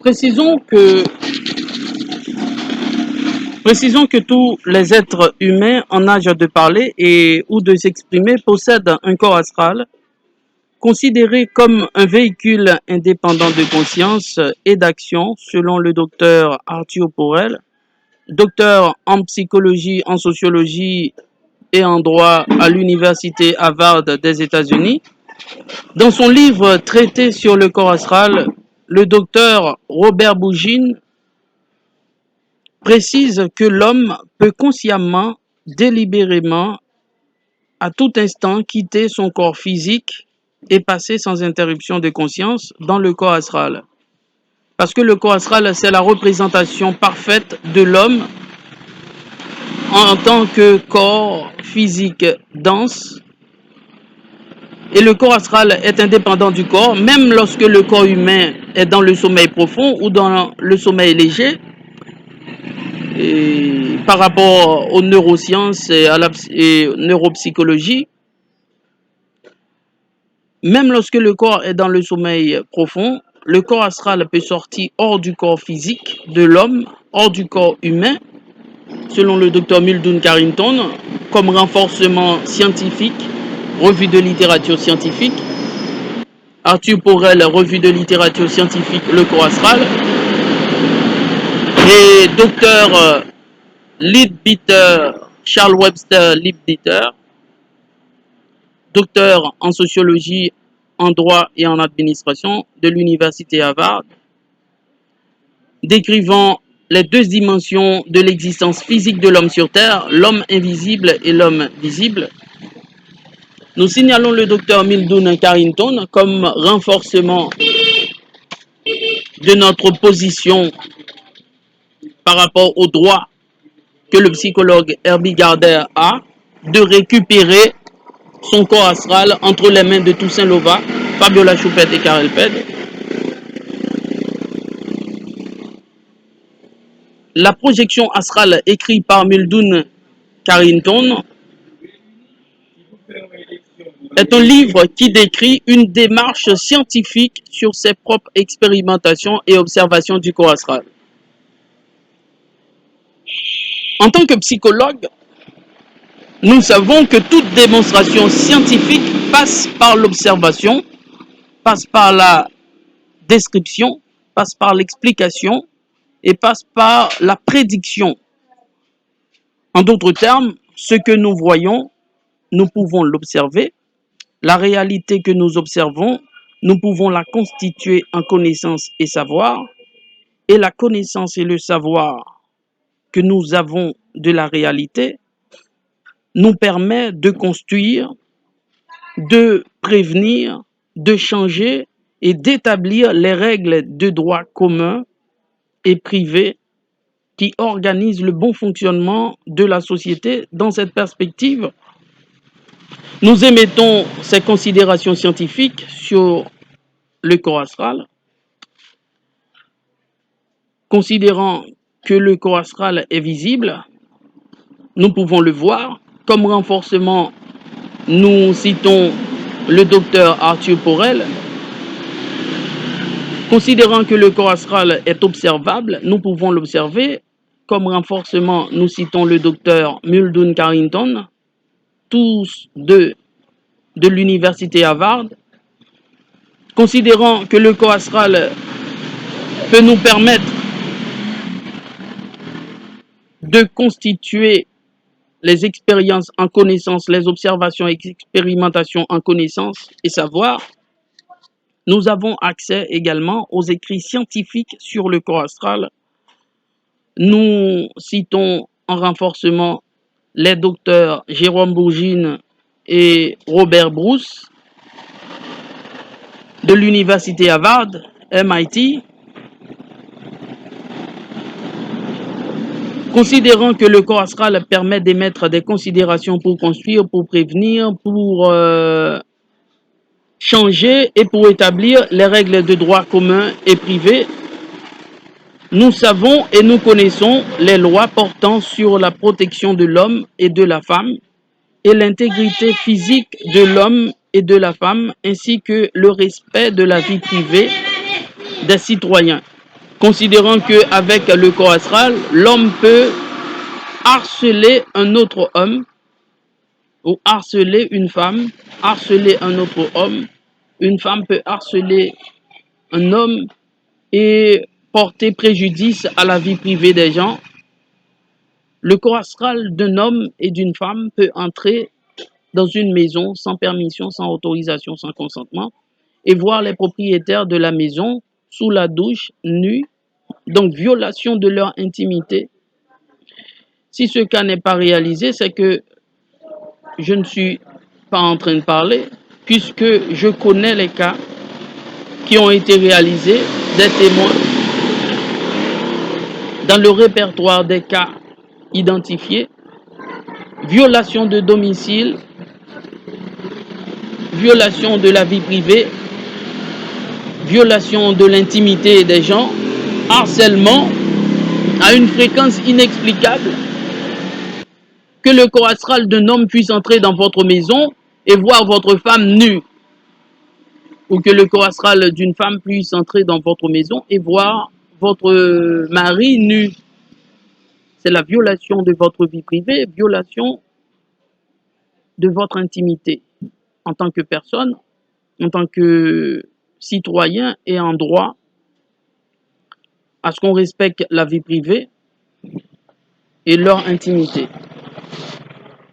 Précisons que, précisons que tous les êtres humains en âge de parler et ou de s'exprimer possèdent un corps astral considéré comme un véhicule indépendant de conscience et d'action selon le docteur Arthur Porel, docteur en psychologie, en sociologie et en droit à l'université Harvard des États-Unis. Dans son livre Traité sur le corps astral, le docteur Robert Bougine précise que l'homme peut consciemment, délibérément, à tout instant quitter son corps physique et passer sans interruption de conscience dans le corps astral. Parce que le corps astral, c'est la représentation parfaite de l'homme en tant que corps physique dense. Et le corps astral est indépendant du corps, même lorsque le corps humain est dans le sommeil profond ou dans le sommeil léger. Et par rapport aux neurosciences et à la neuropsychologie, même lorsque le corps est dans le sommeil profond, le corps astral peut sortir hors du corps physique de l'homme, hors du corps humain, selon le docteur Muldoon Carrington, comme renforcement scientifique, revue de littérature scientifique. Arthur Porel, revue de littérature scientifique, le corps astral. Et docteur Leadbeater, Charles Webster Leadbeater, docteur en sociologie, en droit et en administration de l'université Harvard, décrivant les deux dimensions de l'existence physique de l'homme sur Terre, l'homme invisible et l'homme visible. Nous signalons le docteur Muldoon Carrington comme renforcement de notre position par rapport au droit que le psychologue Herbie Gardner a de récupérer son corps astral entre les mains de Toussaint Louvat, Fabiola Choupette et Karel Ped. La projection astrale écrite par Muldoon Carrington est un livre qui décrit une démarche scientifique sur ses propres expérimentations et observations du corps astral. En tant que psychologue, nous savons que toute démonstration scientifique passe par l'observation, passe par la description, passe par l'explication et passe par la prédiction. En d'autres termes, ce que nous voyons, nous pouvons l'observer. La réalité que nous observons, nous pouvons la constituer en connaissance et savoir. Et la connaissance et le savoir que nous avons de la réalité nous permet de construire, de prévenir, de changer et d'établir les règles de droit commun et privé qui organisent le bon fonctionnement de la société. Dans cette perspective, nous émettons ces considérations scientifiques sur le corps astral, considérant que le corps astral est visible, nous pouvons le voir. Comme renforcement, nous citons le docteur Arthur Porel. Considérant que le corps astral est observable, nous pouvons l'observer. Comme renforcement, nous citons le docteur Muldoon Carrington, tous deux de l'université Harvard. Considérant que le corps astral peut nous permettre de constituer les expériences en connaissance, les observations et expérimentations en connaissance et savoir, nous avons accès également aux écrits scientifiques sur le corps astral. Nous citons en renforcement les docteurs Jérôme Bougine et Robert Bruce de l'université Harvard, MIT. Considérant que le corps astral permet d'émettre des considérations pour construire, pour prévenir, pour changer et pour établir les règles de droit commun et privé, nous savons et nous connaissons les lois portant sur la protection de l'homme et de la femme et l'intégrité physique de l'homme et de la femme, ainsi que le respect de la vie privée des citoyens. considérant qu'avec le corps astral, l'homme peut harceler un autre homme ou harceler une femme, harceler un autre homme, une femme peut harceler un homme et porter préjudice à la vie privée des gens. Le corps astral d'un homme et d'une femme peut entrer dans une maison sans permission, sans autorisation, sans consentement et voir les propriétaires de la maison sous la douche, nus, donc violation de leur intimité. Si ce cas n'est pas réalisé, c'est que je ne suis pas en train de parler, puisque je connais les cas qui ont été réalisés, des témoins, dans le répertoire des cas identifiés, violation de domicile, violation de la vie privée, violation de l'intimité des gens, harcèlement à une fréquence inexplicable, que le corps astral d'un homme puisse entrer dans votre maison et voir votre femme nue, ou que le corps astral d'une femme puisse entrer dans votre maison et voir votre mari nu. C'est la violation de votre vie privée, violation de votre intimité en tant que personne, en tant que citoyen et en droit à ce qu'on respecte la vie privée et leur intimité.